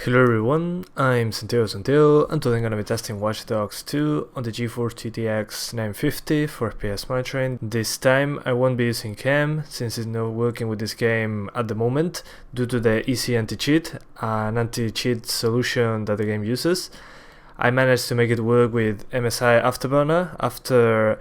Hello everyone, I'm Santiago, and today I'm going to be testing Watch Dogs 2 on the GeForce GTX 950 for FPS monitoring. This time I won't be using cam since it's not working with this game at the moment due to the easy anti-cheat, an anti-cheat solution that the game uses. I managed to make it work with MSI Afterburner after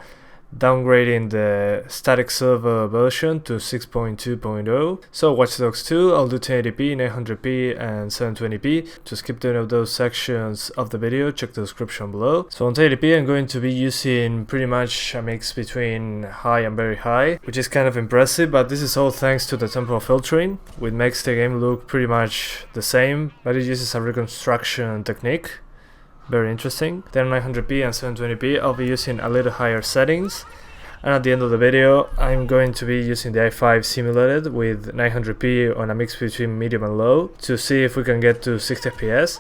downgrading the static server version to 6.2.0. So Watch Dogs 2, I'll do 1080p, 900p and 720p. To skip any of those sections of the video, check the description below. So on 1080p I'm going to be using pretty much a mix between high and very high, which is kind of impressive, but this is all thanks to the temporal filtering, which makes the game look pretty much the same, but it uses a reconstruction technique. Very interesting. Then 900p and 720p I'll be using a little higher settings, and at the end of the video I'm going to be using the i5 simulated with 900p on a mix between medium and low to see if we can get to 60 fps.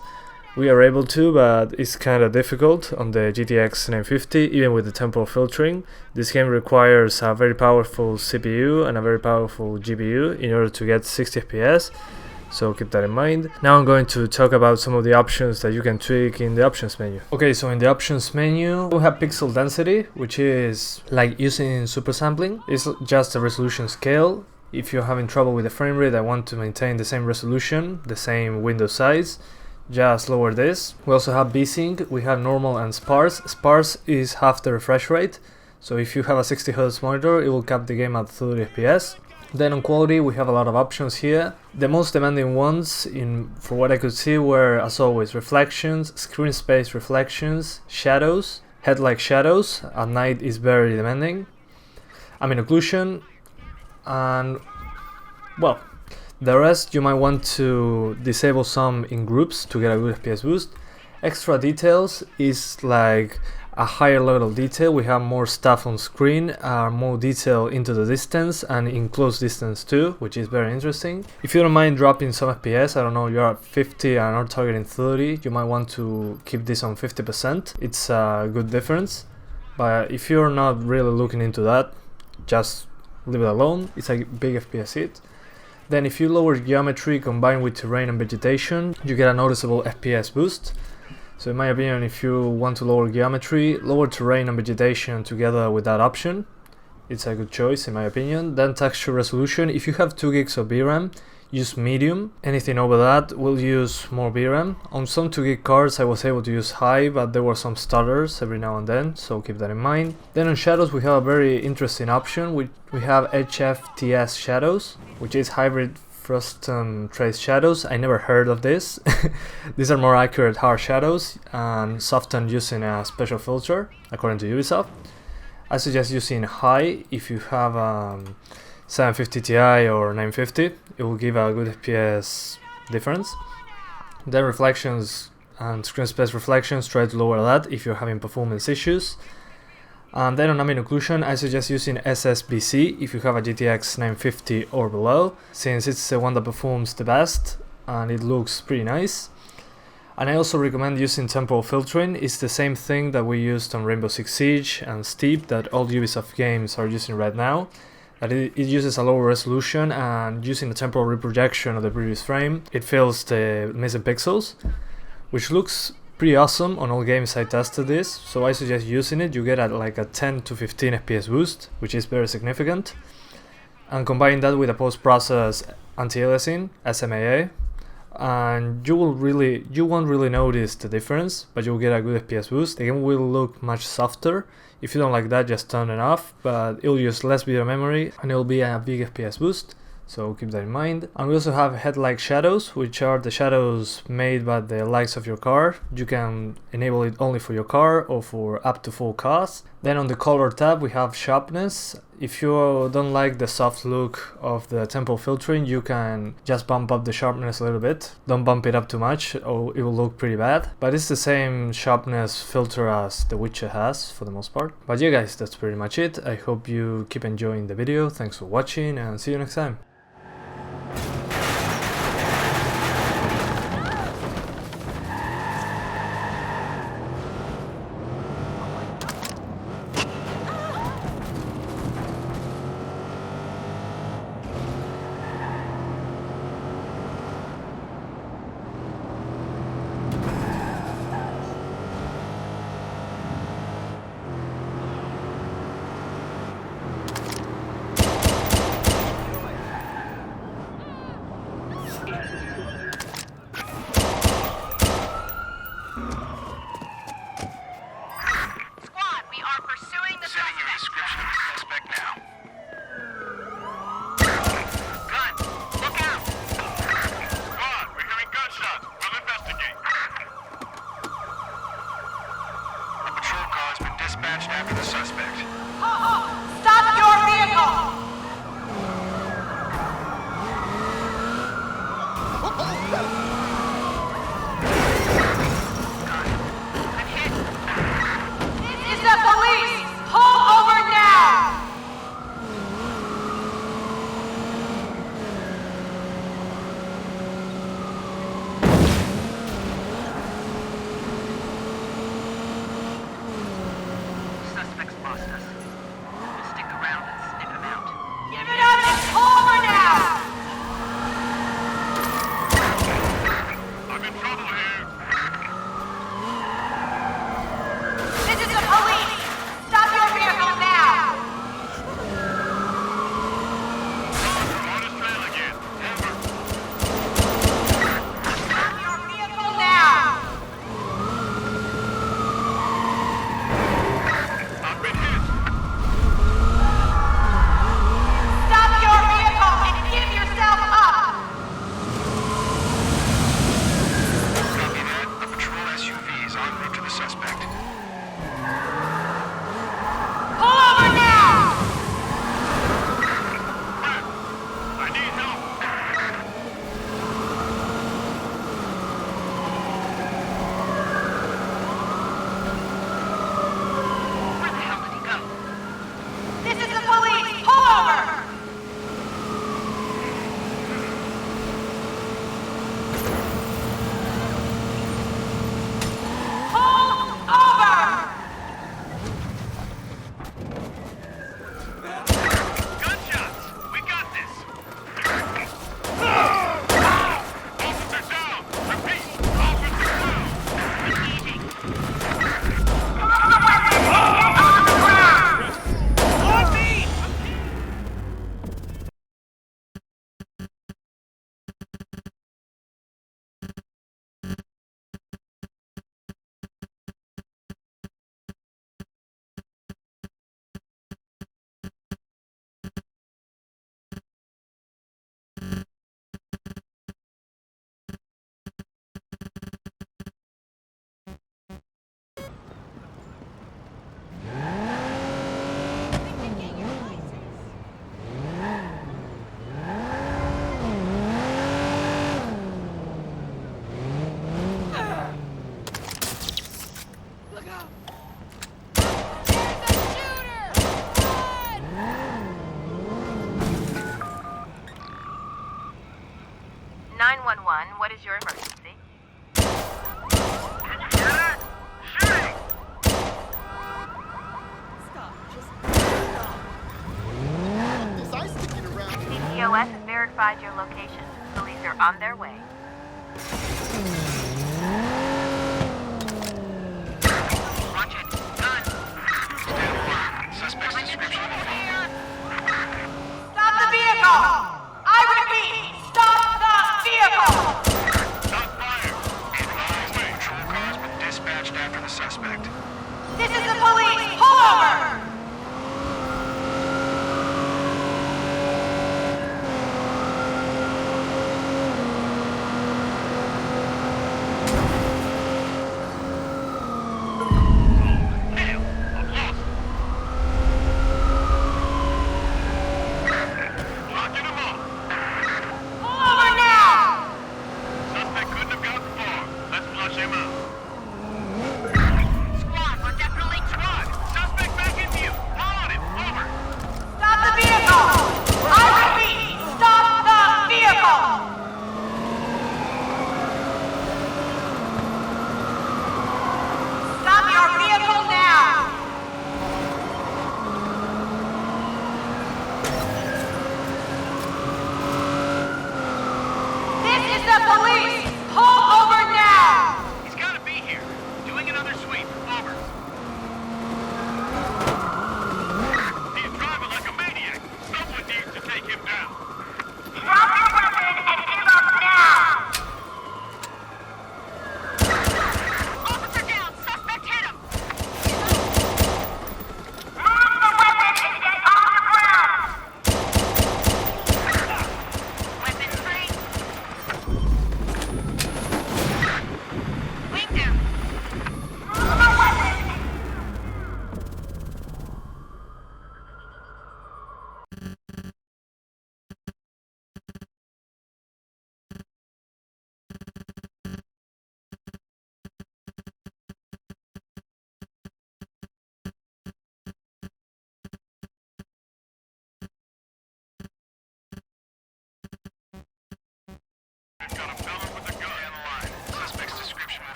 We are able to, but it's kind of difficult on the GTX 950 even with the temporal filtering. This game requires a very powerful CPU and a very powerful GPU in order to get 60 fps. So keep that in mind. Now I'm going to talk about some of the options that you can tweak in the options menu. Okay, so in the options menu we have pixel density, which is like using super sampling. It's just a resolution scale. If you're having trouble with the frame rate and want to maintain the same resolution, the same window size, just lower this. We also have VSync, we have normal and sparse. Sparse is half the refresh rate, so if you have a 60 Hz monitor it will cap the game at 30 fps. Then on quality we have a lot of options here. The most demanding ones, for what I could see, were as always reflections, screen space reflections, shadows, headlight shadows, at night is very demanding, occlusion, and well, the rest you might want to disable some in groups to get a good FPS boost. Extra details is like a higher level of detail. We have more stuff on screen, more detail into the distance and in close distance too, which is very interesting. If you don't mind dropping some FPS, I don't know, you're at 50 and are targeting 30, you might want to keep this on 50%. It's a good difference, but if you're not really looking into that, just leave it alone. It's a big FPS hit. Then if you lower geometry combined with terrain and vegetation, you get a noticeable FPS boost. So in my opinion, if you want to lower geometry, lower terrain and vegetation together with that option, it's a good choice in my opinion. Then texture resolution, if you have 2 gigs of VRAM, use medium. Anything over that will use more VRAM. On some 2 gig cards I was able to use high, but there were some stutters every now and then, so keep that in mind. Then on shadows we have a very interesting option. We have HFTS shadows, which is hybrid Frostum trace shadows. I never heard of this. These are more accurate hard shadows and softened using a special filter according to Ubisoft. I suggest using high if you have 750 Ti or 950. It will give a good FPS difference. Then reflections and screen space reflections, try to lower that if you're having performance issues. And then on ambient occlusion, I suggest using SSBC if you have a GTX 950 or below, since it's the one that performs the best and it looks pretty nice. And I also recommend using temporal filtering. It's the same thing that we used on Rainbow Six Siege and Steep that all Ubisoft games are using right now. That it uses a lower resolution, and using the temporal reprojection of the previous frame, it fills the missing pixels, which looks pretty awesome on all games I tested this, so I suggest using it. You get like a 10 to 15 FPS boost, which is very significant. And combine that with a post-process anti-aliasing, SMAA, and you won't really notice the difference, but you'll get a good FPS boost. The game will look much softer. If you don't like that, just turn it off, but it'll use less video memory and it'll be a big FPS boost. So keep that in mind. And we also have headlight shadows, which are the shadows made by the lights of your car. You can enable it only for your car or for up to full cars. Then on the color tab we have sharpness. If you don't like the soft look of the temporal filtering, you can just bump up the sharpness a little bit. Don't bump it up too much or it will look pretty bad. But it's the same sharpness filter as The Witcher has for the most part. But yeah guys, that's pretty much it. I hope you keep enjoying the video. Thanks for watching and see you next time. verified your location. Police are on their way. Watch it. Gun. Stand alert. Suspect's description of the phone. Stop the vehicle! I repeat, stop the vehicle! Not fire. Advised, patrol car has been dispatched after the suspect. This is the police!